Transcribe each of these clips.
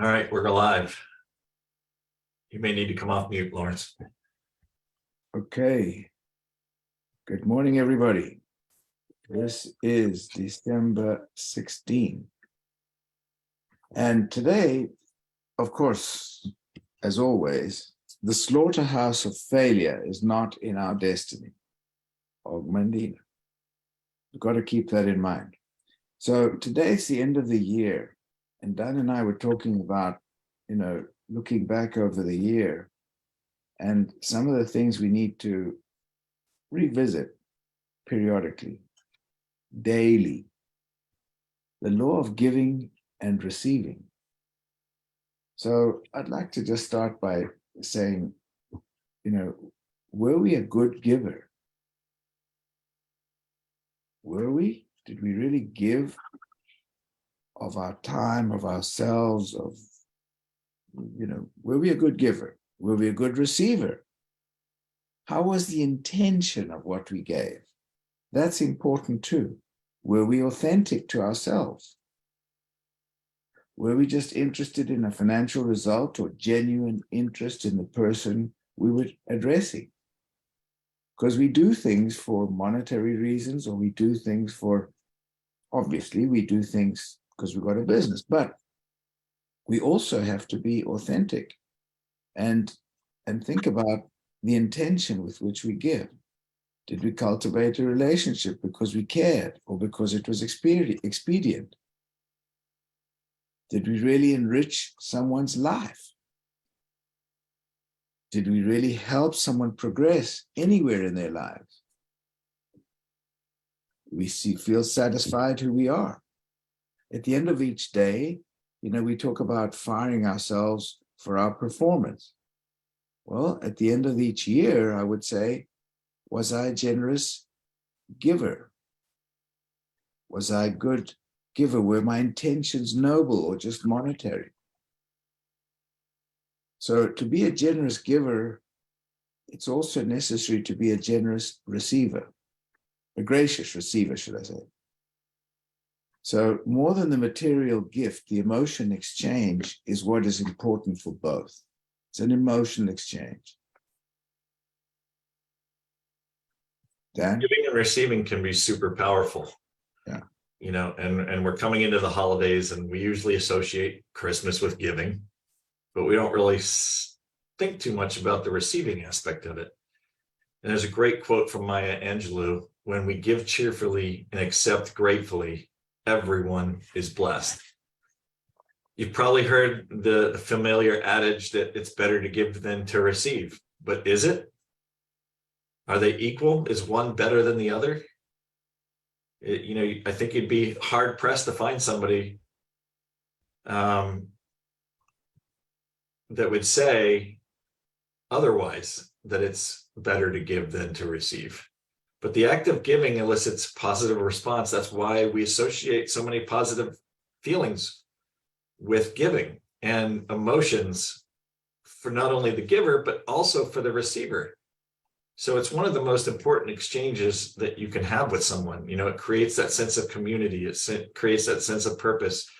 All right, we're live. You may need to come off mute, Lawrence. Okay. Good morning, everybody. This is December 16. And today, of course, as always, the slaughterhouse of failure is not in our destiny. Augmendina. You've got to keep that in mind. So today's the end of the year. And Dan and I were talking about, looking back over the year and some of the things we need to revisit periodically, daily. The law of giving and receiving. So I'd like to just start by saying, were we a good giver? Were we? Did we really give of our time, of ourselves, were we a good giver? Were we a good receiver? How was the intention of what we gave? That's important too. Were we authentic to ourselves? Were we just interested in a financial result or genuine interest in the person we were addressing? Because we do things for monetary reasons, or we do things obviously we do things because we've got a business, but we also have to be authentic and think about the intention with which we give. Did we cultivate a relationship because we cared or because it was expedient? Did we really enrich someone's life? Did we really help someone progress anywhere in their lives? We feel satisfied who we are. At the end of each day, we talk about firing ourselves for our performance. Well, at the end of each year, I would say, was I a generous giver? Was I a good giver? Were my intentions noble or just monetary? So to be a generous giver, it's also necessary to be a generous receiver, a gracious receiver, should I say. So more than the material gift, the emotion exchange is what is important for both. It's an emotional exchange. Dan? Giving and receiving can be super powerful. Yeah. And we're coming into the holidays, and we usually associate Christmas with giving, but we don't really think too much about the receiving aspect of it. And there's a great quote from Maya Angelou: when we give cheerfully and accept gratefully, everyone is blessed. You've probably heard the familiar adage that it's better to give than to receive, but is it? Are they equal? Is one better than the other? I think you'd be hard pressed to find somebody that would say otherwise, that it's better to give than to receive. But the act of giving elicits positive response. That's why we associate so many positive feelings with giving and emotions for not only the giver, but also for the receiver. So it's one of the most important exchanges that you can have with someone. It creates that sense of community. It creates that sense of purpose.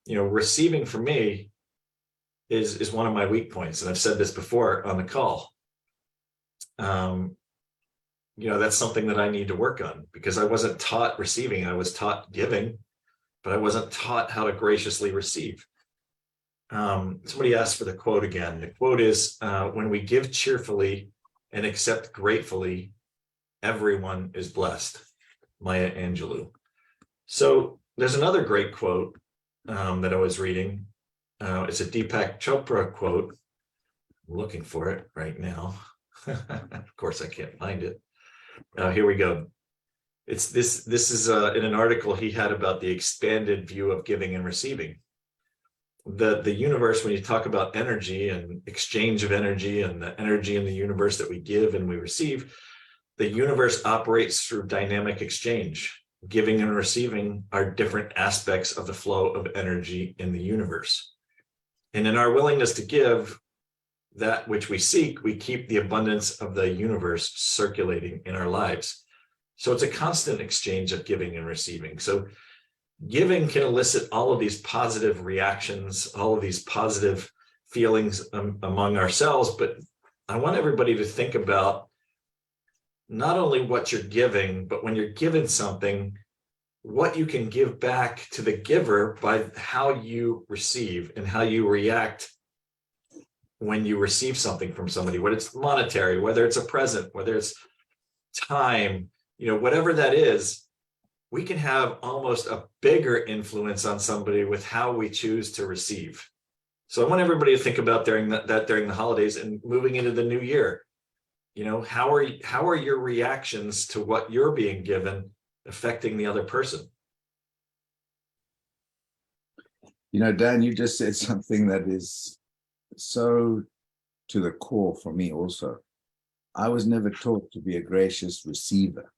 Receiving for me is one of my weak points. And I've said this before on the call. That's something that I need to work on, because I wasn't taught receiving. I was taught giving, but I wasn't taught how to graciously receive. Somebody asked for the quote again. The quote is, when we give cheerfully and accept gratefully, everyone is blessed. Maya Angelou. So there's another great quote that I was reading. It's a Deepak Chopra quote. I'm looking for it right now. Of course, I can't find it. Here we go. This is in an article he had about the expanded view of giving and receiving. The universe, when you talk about energy and exchange of energy and the energy in the universe that we give and we receive, the universe operates through dynamic exchange. Giving and receiving are different aspects of the flow of energy in the universe. And in our willingness to give that which we seek, we keep the abundance of the universe circulating in our lives. So it's a constant exchange of giving and receiving. So giving can elicit all of these positive reactions, all of these positive feelings among ourselves. But I want everybody to think about not only what you're giving, but when you're given something, what you can give back to the giver by how you receive and how you react when you receive something from somebody, whether it's monetary, whether it's a present, whether it's time, whatever that is. We can have almost a bigger influence on somebody with how we choose to receive. So I want everybody to think about during that during the holidays and moving into the new year. How are your reactions to what you're being given affecting the other person? Dan, you just said something that is so to the core for me also. I was never taught to be a gracious receiver.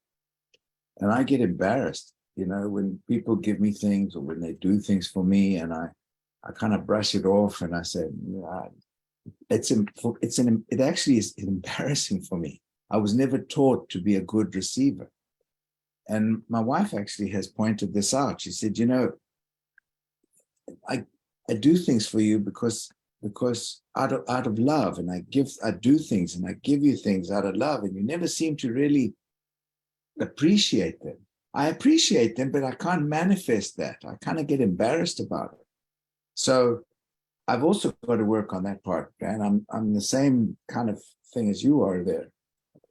And I get embarrassed, when people give me things or when they do things for me, and I kind of brush it off and I say, it actually is embarrassing for me. I was never taught to be a good receiver. And my wife actually has pointed this out. She said, I do things for you because out of love, and I do things and I give you things out of love, and you never seem to really appreciate them. I appreciate them, but I can't manifest that. I kind of get embarrassed about it. So I've also got to work on that part, and I'm the same kind of thing as you are there.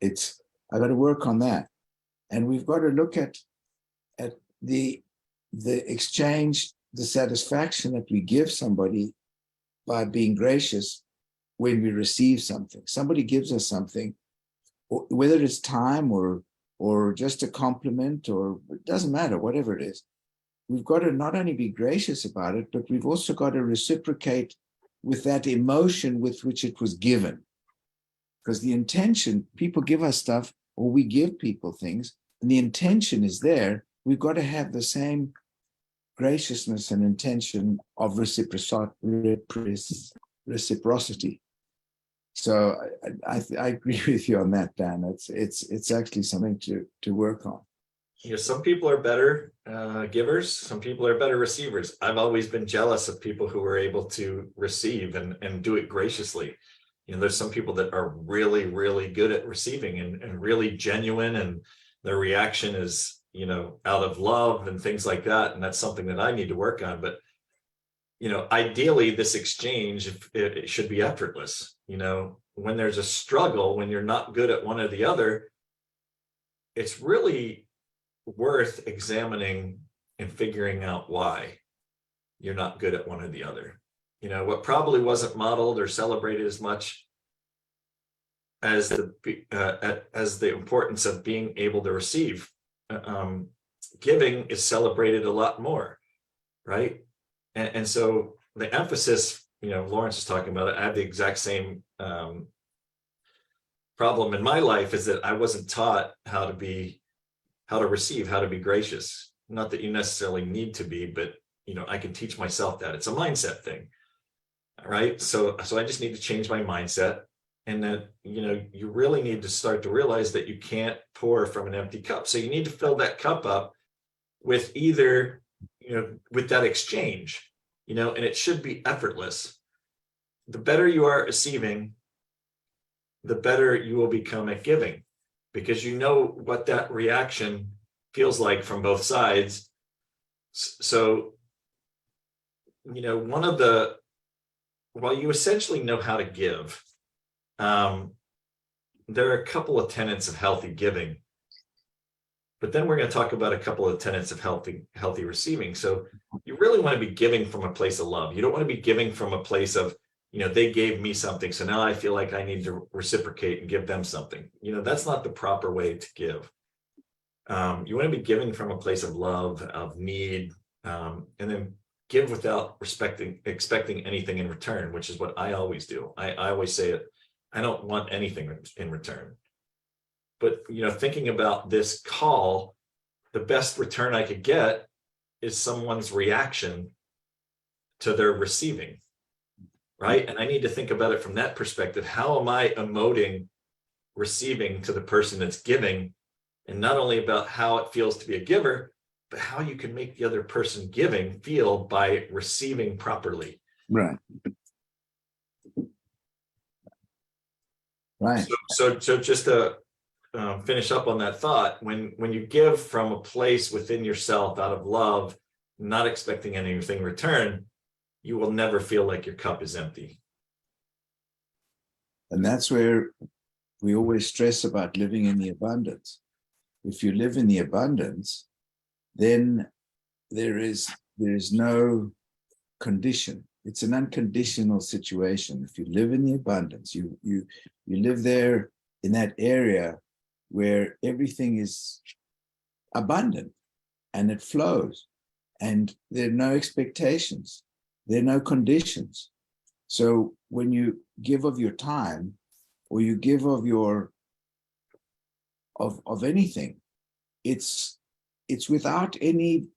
I got to work on that, and we've got to look at the exchange, the satisfaction that we give somebody by being gracious when we receive something. Somebody gives us something, whether it's time or just a compliment, or it doesn't matter, whatever it is. We've got to not only be gracious about it, but we've also got to reciprocate with that emotion with which it was given. Because the intention, people give us stuff, or we give people things, and the intention is there. We've got to have the same graciousness and intention of reciprocity. So I agree with you on that, Dan. It's actually something to work on. Some people are better givers. Some people are better receivers. I've always been jealous of people who were able to receive and do it graciously. There's some people that are really, really good at receiving and really genuine, and their reaction is, out of love and things like that. And that's something that I need to work on. But, ideally this exchange, it should be effortless. When there's a struggle, when you're not good at one or the other, it's really worth examining and figuring out why you're not good at one or the other. What probably wasn't modeled or celebrated as much as the importance of being able to receive. Giving is celebrated a lot more, right? And so the emphasis, Lawrence is talking about it. I have the exact same problem in my life, is that I wasn't taught how to receive, how to be gracious. Not that you necessarily need to be, but I can teach myself that. It's a mindset thing, right? So I just need to change my mindset, and that you really need to start to realize that you can't pour from an empty cup. So you need to fill that cup up with either with that exchange, and it should be effortless. The better you are at receiving, the better you will become at giving, because what that reaction feels like from both sides. So, while you essentially know how to give, there are a couple of tenets of healthy giving, but then we're going to talk about a couple of tenets of healthy receiving. So you really want to be giving from a place of love. You don't want to be giving from a place of, they gave me something, so now I feel like I need to reciprocate and give them something. That's not the proper way to give. You want to be giving from a place of love, of need, and then give without expecting anything in return, which is what I always do. I always say it. I don't want anything in return. But, thinking about this call, the best return I could get is someone's reaction to their receiving, right? And I need to think about it from that perspective. How am I emoting receiving to the person that's giving? And not only about how it feels to be a giver, but how you can make the other person giving feel by receiving properly. Right. Right. So just to finish up on that thought, when you give from a place within yourself out of love, not expecting anything in return, you will never feel like your cup is empty. And that's where we always stress about living in the abundance. If you live in the abundance, then there is no condition. It's an unconditional situation. If you live in the abundance, you live there in that area where everything is abundant and it flows, and there are no expectations, there are no conditions. So when you give of your time, or you give of your of anything, it's without any,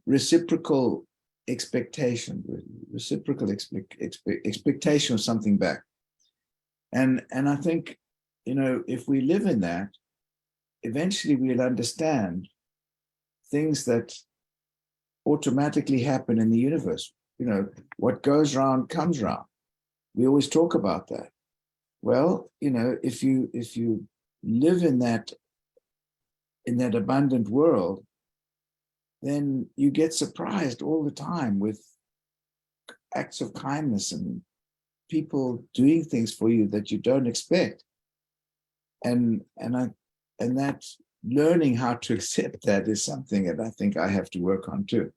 reciprocal expectation, expectation of something back. And I think, if we live in that, eventually we'll understand things that automatically happen in the universe. What goes around comes around. We always talk about that. Well, if you live in that abundant world, then you get surprised all the time with acts of kindness and people doing things for you that you don't expect. And that learning how to accept that is something that I think I have to work on too.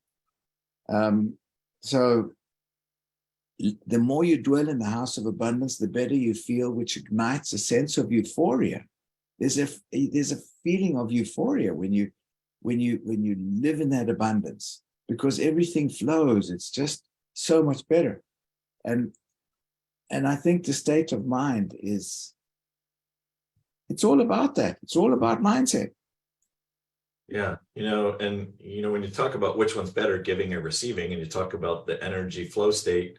So the more you dwell in the house of abundance, the better you feel, which ignites a sense of euphoria. There's a feeling of euphoria when you live in that abundance, because everything flows. It's just so much better. And I think the state of mind it's all about that. It's all about mindset. Yeah. When you talk about which one's better, giving or receiving, and you talk about the energy flow state,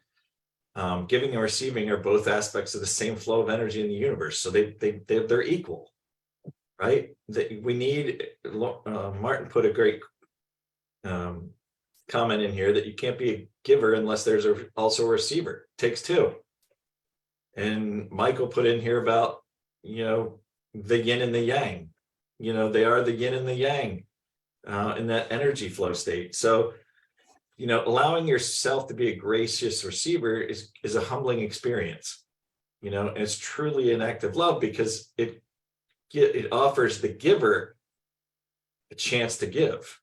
giving and receiving are both aspects of the same flow of energy in the universe. So they're equal, right? We need, Martin put a great comment in here that you can't be a giver unless there's also a receiver. It takes two. And Michael put in here about, the yin and the yang. They are the yin and the yang in that energy flow state. So, allowing yourself to be a gracious receiver is a humbling experience. And it's truly an act of love, because it offers the giver a chance to give.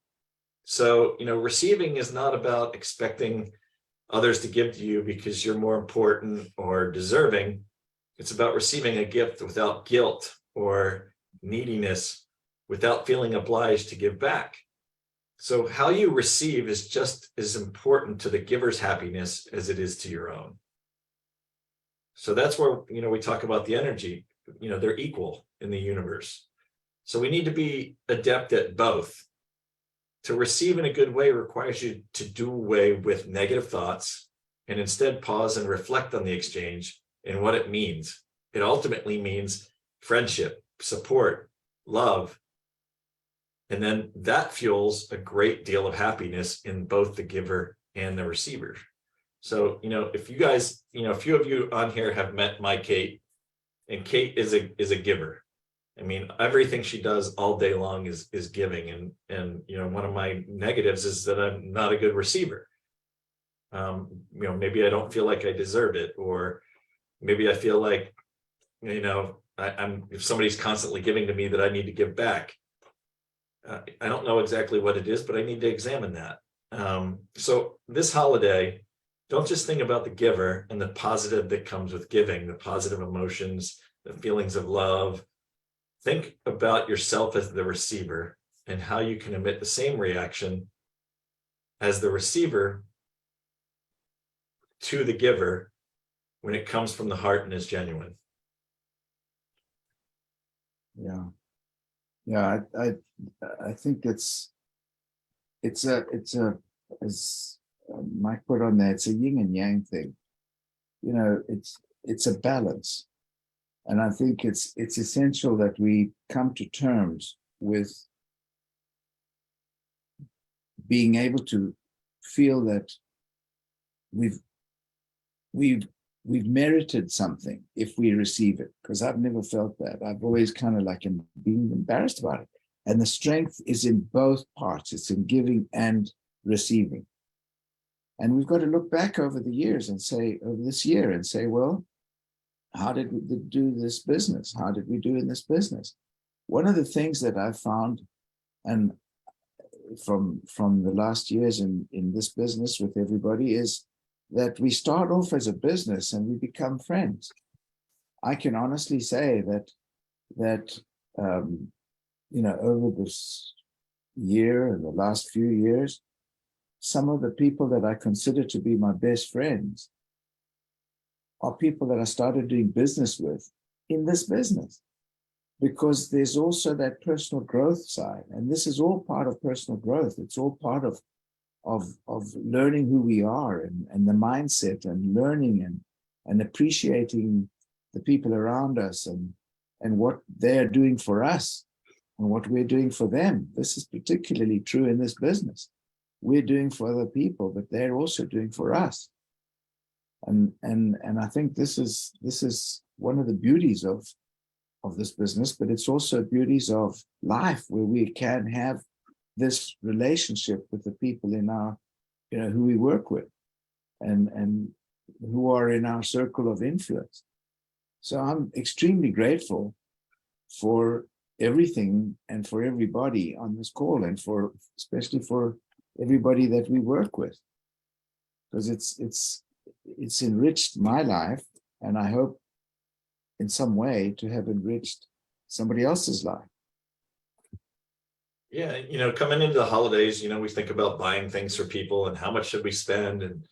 So, receiving is not about expecting others to give to you because you're more important or deserving. It's about receiving a gift without guilt or neediness, without feeling obliged to give back. So how you receive is just as important to the giver's happiness as it is to your own. So that's where, we talk about the energy, they're equal in the universe. So we need to be adept at both. To receive in a good way requires you to do away with negative thoughts and instead pause and reflect on the exchange and what it means. It ultimately means friendship, support, love. And then that fuels a great deal of happiness in both the giver and the receiver. So, if you guys, a few of you on here have met my Kate, and Kate is a giver. I mean, everything she does all day long is giving. And one of my negatives is that I'm not a good receiver. Maybe I don't feel like I deserve it, or maybe I feel like, if somebody's constantly giving to me, that I need to give back. I don't know exactly what it is, but I need to examine that. So this holiday, don't just think about the giver and the positive that comes with giving, the positive emotions, the feelings of love. Think about yourself as the receiver and how you can emit the same reaction as the receiver to the giver when it comes from the heart and is genuine. Yeah, I think it's a as Mike put on there, it's a yin and yang thing. It's a balance, and I think it's essential that we come to terms with being able to feel that we've merited something if we receive it, because I've never felt that. I've always kind of like been embarrassed about it. And the strength is in both parts. It's in giving and receiving. And we've got to look back over the years and say, over this year and say, well, how did we do this business? How did we do in this business? One of the things that I've found, and from the last years in this business with everybody, is that we start off as a business and we become friends. I can honestly say that over this year and the last few years, some of the people that I consider to be my best friends are people that I started doing business with in this business, because there's also that personal growth side. And this is all part of personal growth. It's all part of learning who we are and the mindset, and learning and appreciating the people around us and what they're doing for us and what we're doing for them. This is particularly true in this business. We're doing for other people, but they're also doing for us. And I think this is one of the beauties of this business, but it's also beauties of life, where we can have this relationship with the people in our, who we work with and who are in our circle of influence. So I'm extremely grateful for everything and for everybody on this call, and especially for everybody that we work with, because it's enriched my life, and I hope in some way to have enriched somebody else's life. Yeah, coming into the holidays, we think about buying things for people and how much should we spend, and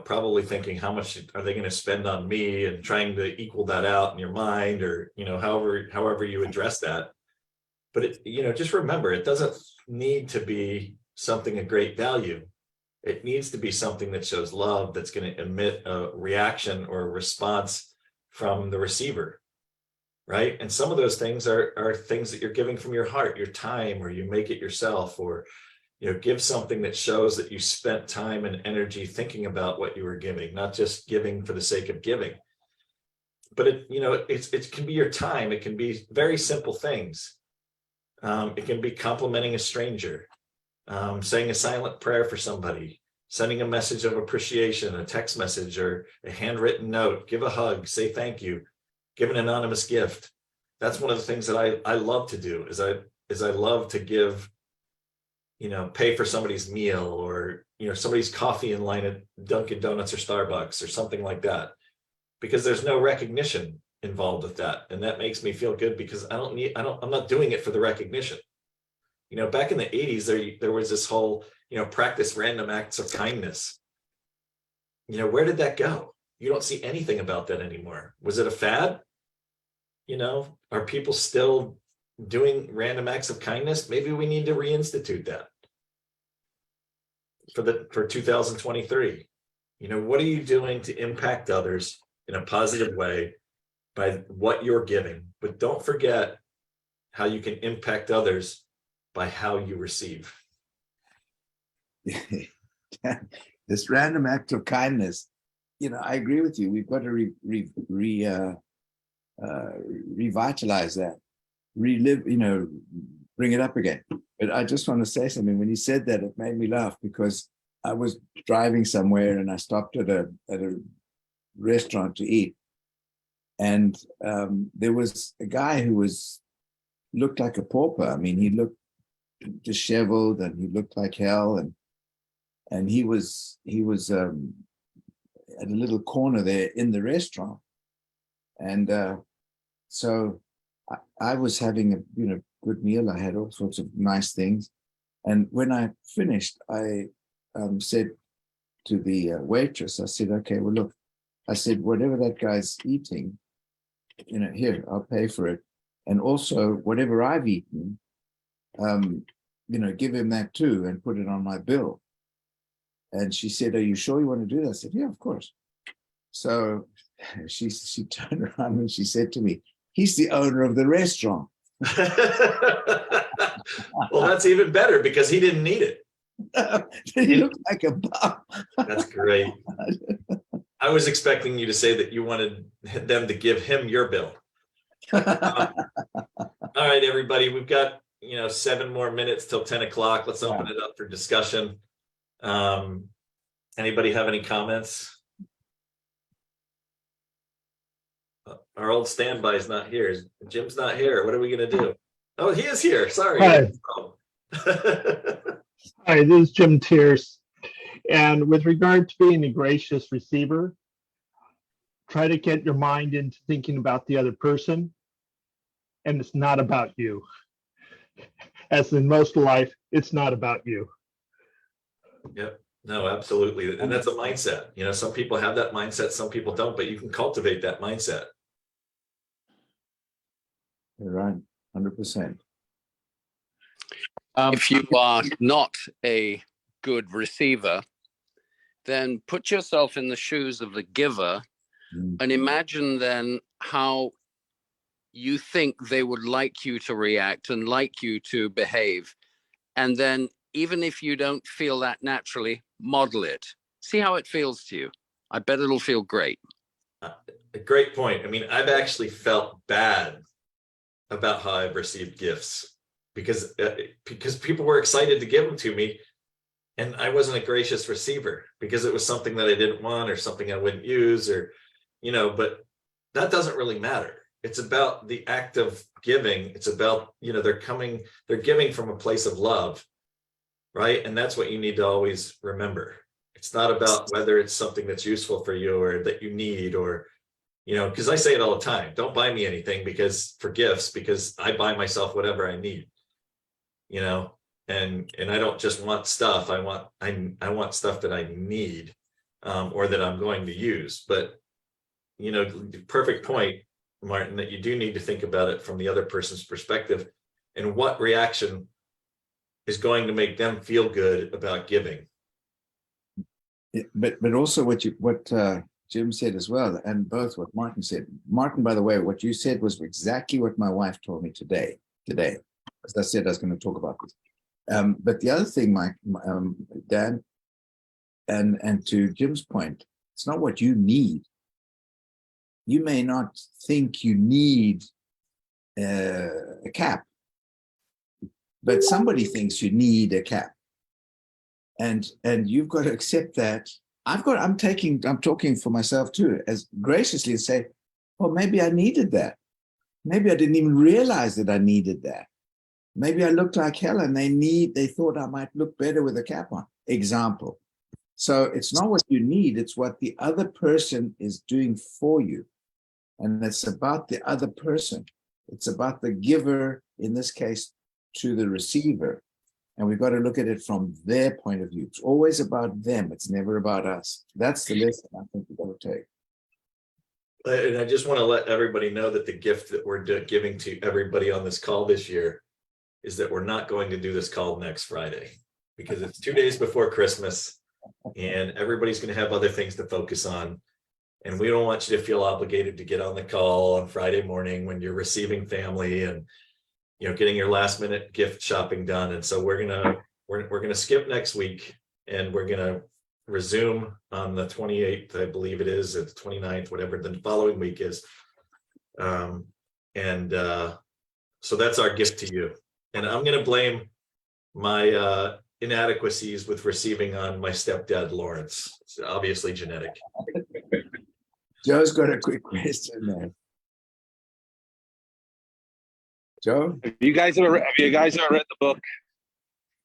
probably thinking how much are they going to spend on me, and trying to equal that out in your mind, or however you address that. But just remember, it doesn't need to be something of great value. It needs to be something that shows love, that's going to emit a reaction or a response from the receiver, right? And some of those things are things that you're giving from your heart, your time, or you make it yourself, or give something that shows that you spent time and energy thinking about what you were giving, not just giving for the sake of giving. But it can be your time. It can be very simple things. It can be complimenting a stranger, saying a silent prayer for somebody, sending a message of appreciation, a text message or a handwritten note, give a hug, say thank you, give an anonymous gift. That's one of the things that I love to do, is I love to give, pay for somebody's meal, or, somebody's coffee in line at Dunkin' Donuts or Starbucks or something like that, because there's no recognition involved with that. And that makes me feel good, because I'm not doing it for the recognition. Back in the 80s, there was this whole, practice random acts of kindness. Where did that go? You don't see anything about that anymore. Was it a fad? Are people still doing random acts of kindness? Maybe we need to reinstitute that for 2023. What are you doing to impact others in a positive way by what you're giving? But don't forget how you can impact others by how you receive. This random act of kindness, I agree with you. We've got to revitalize that, relive, bring it up again. But I just want to say something. When you said that, it made me laugh, because I was driving somewhere and I stopped at a restaurant to eat, and there was a guy who looked like a pauper. I mean, he looked disheveled and he looked like hell, and he was at a little corner there in the restaurant, and so I was having a good meal. I had all sorts of nice things, and when I finished, I said to the waitress, I said, "Okay, well, look," I said, "whatever that guy's eating, here, I'll pay for it, and also whatever I've eaten, give him that too, and put it on my bill." And she said, "Are you sure you want to do that?" I said, "Yeah, of course." So she turned around and she said to me, "He's the owner of the restaurant." Well, that's even better, because he didn't need it. You look like a bum. That's great. I was expecting you to say that you wanted them to give him your bill. All right, everybody, we've got 7 more minutes till 10 o'clock. Let's open it up for discussion. Anybody have any comments? Our old standby is not here. Jim's not here. What are we going to do? Oh, he is here. Sorry. Hi. Hi, this is Jim Tierce. And with regard to being a gracious receiver, try to get your mind into thinking about the other person, and it's not about you. As in most life, it's not about you. Yep. No, absolutely. And that's a mindset. Some people have that mindset, some people don't, but you can cultivate that mindset. You're right, 100%. If you are not a good receiver, then put yourself in the shoes of the giver and imagine then how you think they would like you to react and like you to behave. And then even if you don't feel that naturally, model it. See how it feels to you. I bet it'll feel great. A great point. I mean, I've actually felt bad about how I've received gifts because people were excited to give them to me, and I wasn't a gracious receiver because it was something that I didn't want or something I wouldn't use, or but that doesn't really matter. It's about the act of giving. It's about they're giving from a place of love, right? And that's what you need to always remember. It's not about whether it's something that's useful for you or that you need, or because I say it all the time, don't buy me anything for gifts, because I buy myself whatever I need, and I don't just want stuff. I want stuff that I need, or that I'm going to use. But, perfect point, Martin, that you do need to think about it from the other person's perspective and what reaction is going to make them feel good about giving. Yeah, but also what Jim said as well, and both what Martin said. Martin, by the way, what you said was exactly what my wife told me today. As I said, I was going to talk about this. But the other thing, Mike, Dan, and to Jim's point, it's not what you need. You may not think you need a cap, but somebody thinks you need a cap, and you've got to accept that. I'm talking for myself too, as graciously and say, well, maybe I needed that. Maybe I didn't even realize that I needed that. Maybe I looked like hell and they thought I might look better with a cap on. Example. So it's not what you need, it's what the other person is doing for you. And it's about the other person. It's about the giver, in this case, to the receiver. And we've got to look at it from their point of view. It's always about them. It's never about us. That's the lesson I think we've got to take. And I just want to let everybody know that the gift that we're giving to everybody on this call this year is that we're not going to do this call next Friday, because it's 2 days before Christmas and everybody's going to have other things to focus on. And we don't want you to feel obligated to get on the call on Friday morning when you're receiving family and getting your last minute gift shopping done. And so we're gonna skip next week, and we're gonna resume on the 28th, I believe it is, it's 29th, whatever the following week is. So that's our gift to you. And I'm gonna blame my inadequacies with receiving on my stepdad, Lawrence. It's obviously genetic. Joe's got a quick question there. Joe? Have you guys ever read the book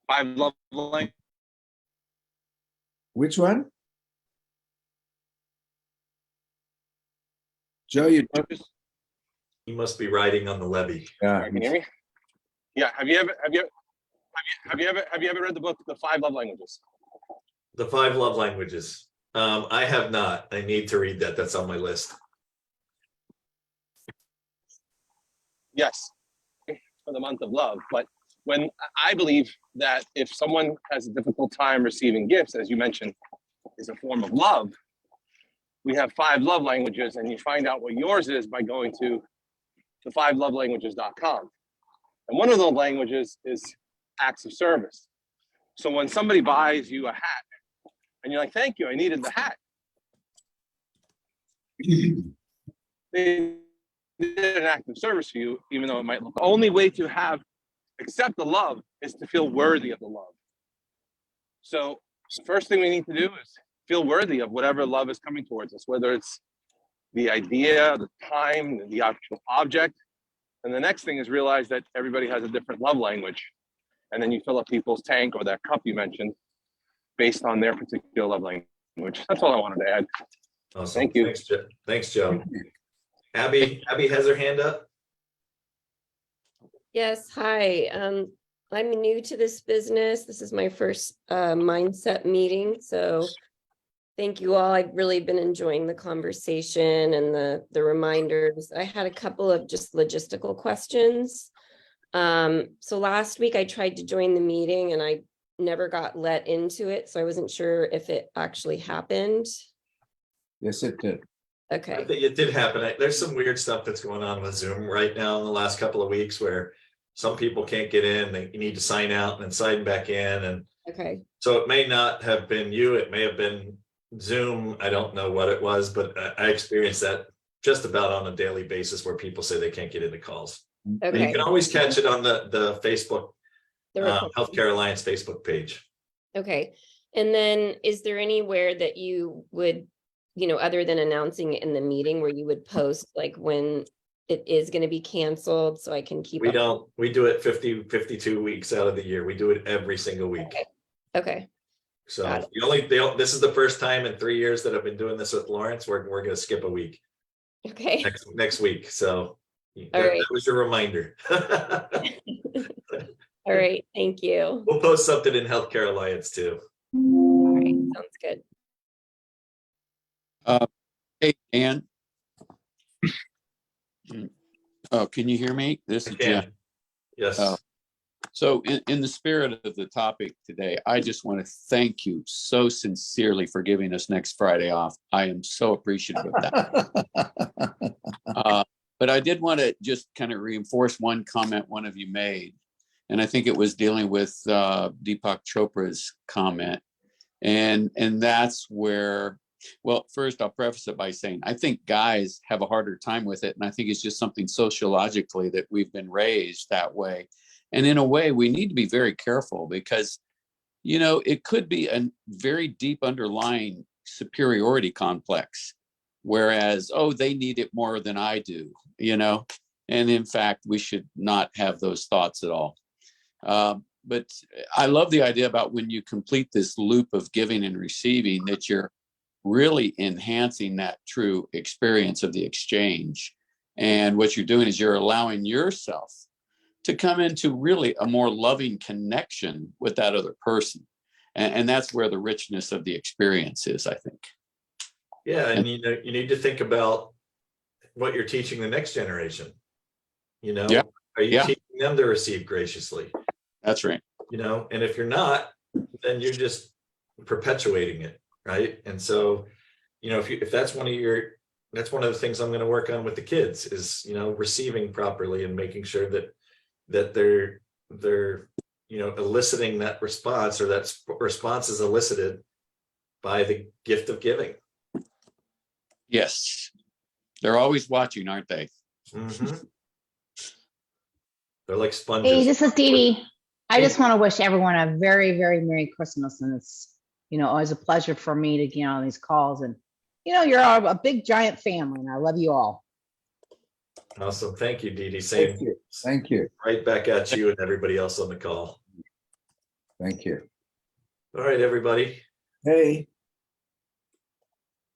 Five Love Languages? Which one? Joe, you He must be riding on the levee. yeah. Can you hear me? Yeah. Have you ever read the book The Five Love Languages? The 5 love languages. I have not. I need to read that. That's on my list. Yes, for the month of love. But when I believe that if someone has a difficult time receiving gifts, as you mentioned, is a form of love, we have 5 love languages, and you find out what yours is by going to the5lovelanguages.com. And one of those languages is acts of service. So when somebody buys you a hat and you're like, thank you, I needed the hat. They did an act of service for you, even though it might look. The only way to accept the love is to feel worthy of the love. So the first thing we need to do is feel worthy of whatever love is coming towards us, whether it's the idea, the time, the actual object. And the next thing is realize that everybody has a different love language. And then you fill up people's tank or that cup you mentioned based on their particular love language. That's all I wanted to add. Awesome. Thank you. Thanks, Joe. Abby has her hand up. Yes, hi. I'm new to this business. This is my first mindset meeting, so thank you all. I've really been enjoying the conversation and the reminders. I had a couple of just logistical questions. So last week I tried to join the meeting and I never got let into it, so I wasn't sure if it actually happened. Yes, it did. I Okay, think it did happen. There's some weird stuff that's going on with Zoom right now in the last couple of weeks where some people can't get in. They need to sign out and then sign back in. And okay, so it may not have been you. It may have been Zoom. I don't know what it was, but I experienced that just about on a daily basis where people say they can't get into calls. And you okay. can always catch it on the Facebook, The recording. Healthcare Alliance Facebook page. Okay, and then is there anywhere that you would, other than announcing it in the meeting, where you would post like when it is going to be canceled so I can keep up? We do it 52 weeks out of the year. We do it every single week. Okay, So Got this is the first time in 3 years that I've been doing this with Lawrence. We're going to skip a week okay, next week. So All right. that was your reminder. all right, thank you. We'll post something in Healthcare Alliance too. All right, sounds good. Hey, Dan. Oh, can you hear me? This is Jim. Yes. Oh. So in the spirit of the topic today, I just want to thank you so sincerely for giving us next Friday off. I am so appreciative of that. But I did want to just kind of reinforce one comment one of you made. And I think it was dealing with Deepak Chopra's comment. And that's where, well, first I'll preface it by saying, I think guys have a harder time with it. And I think it's just something sociologically that we've been raised that way. And in a way, we need to be very careful because, it could be a very deep underlying superiority complex. Whereas, they need it more than I do, and in fact, we should not have those thoughts at all. But I love the idea about when you complete this loop of giving and receiving, that you're really enhancing that true experience of the exchange. And what you're doing is you're allowing yourself to come into really a more loving connection with that other person. And that's where the richness of the experience is, I think. Yeah, and you need to think about what you're teaching the next generation. Yeah. Are you teaching them to receive graciously? That's right. And if you're not, then you're just perpetuating it, right? And so, if that's one of the things I'm going to work on with the kids is, receiving properly and making sure that they're eliciting that response, or that response is elicited by the gift of giving. Yes. They're always watching, aren't they? Mm-hmm. They're like sponges. Hey, this is Dee Dee. I just want to wish everyone a very, very Merry Christmas. And it's, always a pleasure for me to get on these calls. And, you're all a big, giant family, and I love you all. Awesome. Thank you, Dee Dee. Thank you. Thank you. Right back at you and everybody else on the call. Thank you. All right, everybody. Hey.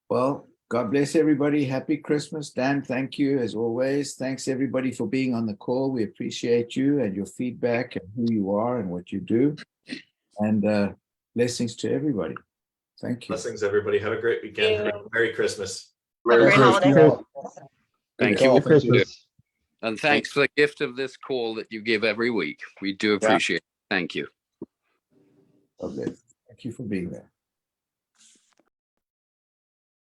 Well, God bless everybody. Happy Christmas. Dan, thank you as always. Thanks everybody for being on the call. We appreciate you and your feedback and who you are and what you do. And blessings to everybody. Thank you. Blessings, everybody. Have a great weekend. Thank you. Merry Christmas. Merry holiday. Thank Merry you. Christmas. And thanks for the gift of this call that you give every week. We do appreciate it. Thank you. God bless. Thank you for being there.